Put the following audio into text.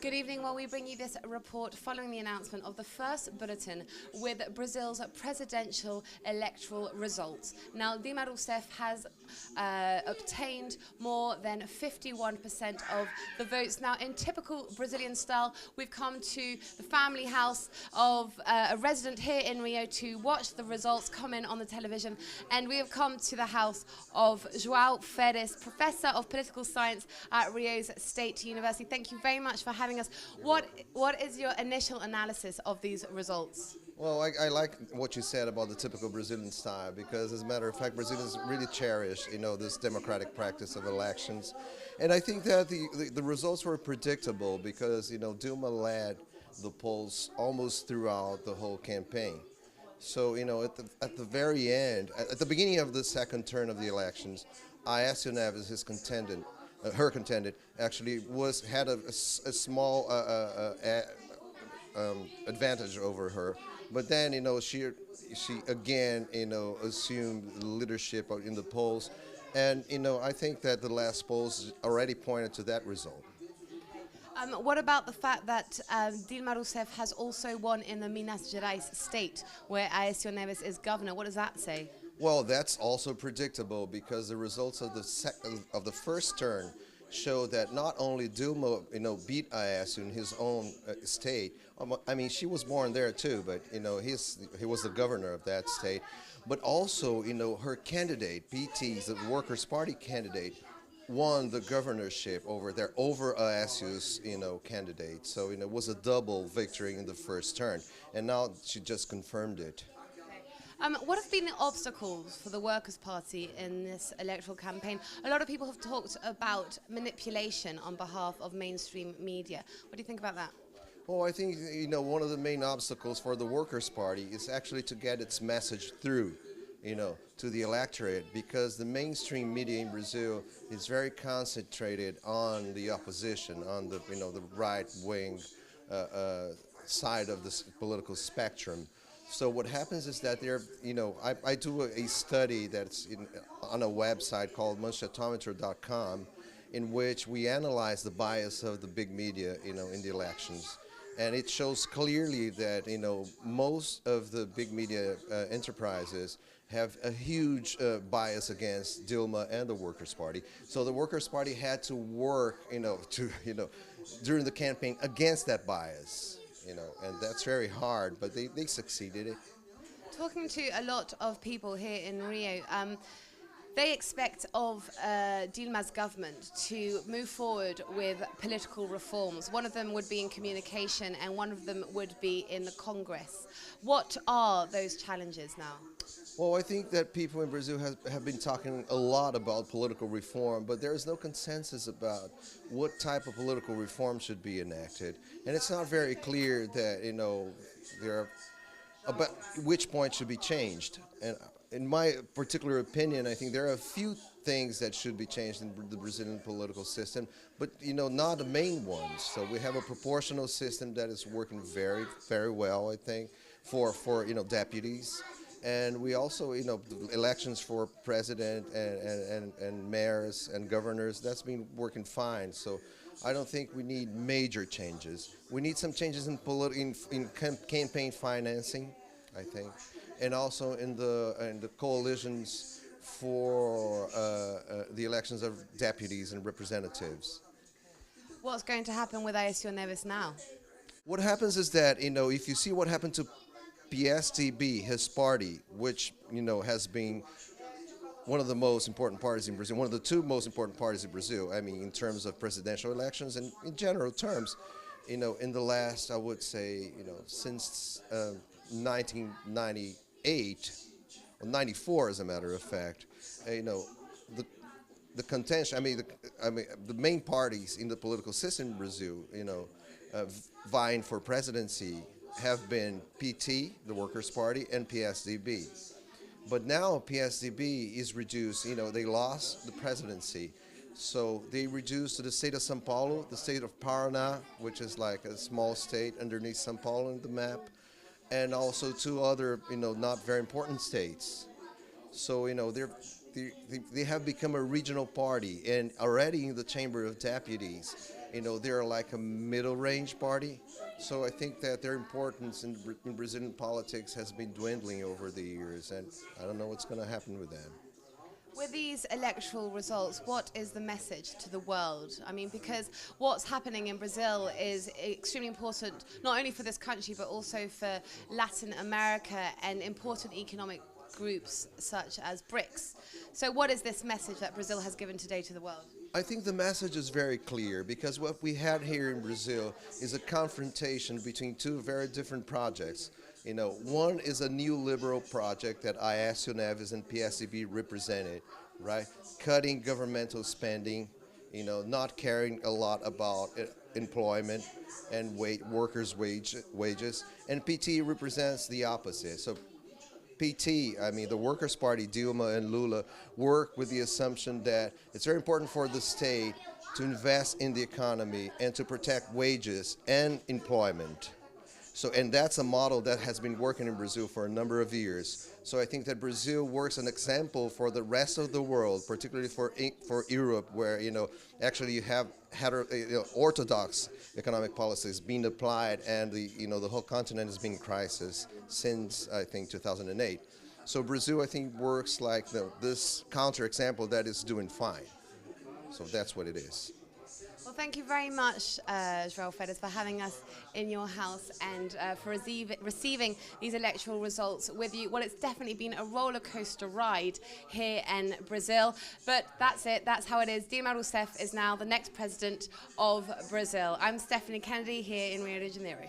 Good evening. Well, we bring you this report following the announcement of the first bulletin with Brazil's presidential electoral results. Now, Dilma Rousseff has obtained more than 51% of the votes. Now, in typical Brazilian style, we've come to the family house of a resident here in Rio to watch the results come in on the television. And we have come to the house of João Ferres, Professor of Political Science at Rio's State University. Thank you very much for having us. What is your initial analysis of these results? Well, I like what you said about the typical Brazilian style because, as a matter of fact, Brazilians really cherish, this democratic practice of elections. And I think that the results were predictable because, Dilma led the polls almost throughout the whole campaign. So, at the very end, at the beginning of the second turn of the elections, Aécio Neves, her contendant, actually had a small advantage over her. But then, she again, assumed leadership in the polls. And, I think that the last polls already pointed to that result. What about the fact that Dilma Rousseff has also won in the Minas Gerais state, where Aécio Neves is governor? What does that say? Well, that's also predictable because the results of the first turn show that not only Dilma, beat Aécio in his own state. I mean, she was born there too, but he was the governor of that state. But also, her candidate, PT's, the Workers' Party candidate, won the governorship over Aécio's, candidate. So, it was a double victory in the first turn, and now she just confirmed it. What have been the obstacles for the Workers' Party in this electoral campaign? A lot of people have talked about manipulation on behalf of mainstream media. What do you think about that? Well, I think, one of the main obstacles for the Workers' Party is actually to get its message through, to the electorate, because the mainstream media in Brazil is very concentrated on the opposition, on the, the right-wing side of the political spectrum. So what happens is that I do a study that's on a website called manchetometer.com, in which we analyze the bias of the big media, in the elections. And it shows clearly that, most of the big media enterprises have a huge bias against Dilma and the Workers' Party. So the Workers' Party had to work, during the campaign against that bias. And that's very hard, but they succeeded. Talking to a lot of people here in Rio, they expect of Dilma's government to move forward with political reforms. One of them would be in communication and one of them would be in the Congress. What are those challenges now? Well, I think that people in Brazil have been talking a lot about political reform, but there is no consensus about what type of political reform should be enacted. And it's not very clear that, there are about which point should be changed. And in my particular opinion, I think there are a few things that should be changed in the Brazilian political system, but, not the main ones. So we have a proportional system that is working very, very well, I think, for deputies. And we also, the elections for president and mayors and governors, that's been working fine. So I don't think we need major changes. We need some changes in campaign financing, I think, and also in the coalitions for the elections of deputies and representatives. What's going to happen with Aécio Neves now? What happens is that, if you see what happened to PSDB, his party, which, has been one of the most important parties in Brazil, one of the two most important parties in Brazil, I mean, in terms of presidential elections and in general terms, in the last, I would say, since 1998, or 94 as a matter of fact, the contention, the main parties in the political system in Brazil, vying for presidency have been PT, the Workers' Party, and PSDB. But now PSDB is reduced, they lost the presidency. So they reduced to the state of São Paulo, the state of Paraná, which is like a small state underneath São Paulo in the map, and also two other, not very important states. So, they have become a regional party, and already in the Chamber of Deputies, they're like a middle-range party. So I think that their importance in Brazilian politics has been dwindling over the years, and I don't know what's going to happen with them. With these electoral results, what is the message to the world? I mean, because what's happening in Brazil is extremely important, not only for this country, but also for Latin America and important economic groups such as BRICS. So what is this message that Brazil has given today to the world? I think the message is very clear, because what we had here in Brazil is a confrontation between two very different projects. One is a new liberal project that Aécio Neves and PSDB represented, right? Cutting governmental spending, not caring a lot about employment and workers' wages. And PT represents the opposite. So PT, the Workers' Party, Dilma and Lula, work with the assumption that it's very important for the state to invest in the economy and to protect wages and employment. And that's a model that has been working in Brazil for a number of years. So I think that Brazil works an example for the rest of the world, particularly for Europe, where actually you have orthodox economic policies being applied, and the whole continent has been in crisis since I think 2008. So Brazil, I think, works like this counterexample that is doing fine. So that's what it is. Well, thank you very much, João Freitas, for having us in your house and for receiving these electoral results with you. Well, it's definitely been a roller coaster ride here in Brazil, but that's it. That's how it is. Dilma Rousseff is now the next president of Brazil. I'm Stephanie Kennedy here in Rio de Janeiro.